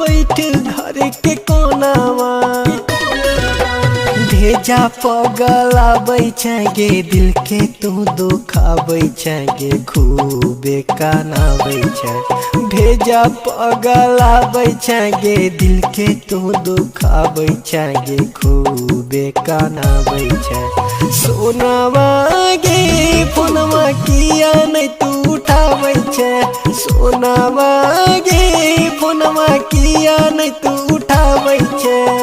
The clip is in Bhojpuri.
बैठ घर के कोनावा भेजा पगलाबै छै गे दिल के तू दुखाबै छै गे खूबे कानाबै छै भेजा पगलाबै छै गे दिल के तू दुखाबै छै गे खूबे कानाबै छै सोनावा गे फोनवा किया नहीं तू उठाबै छै सोनावा गे फोनवा किया नहीं तू उठाबै छै।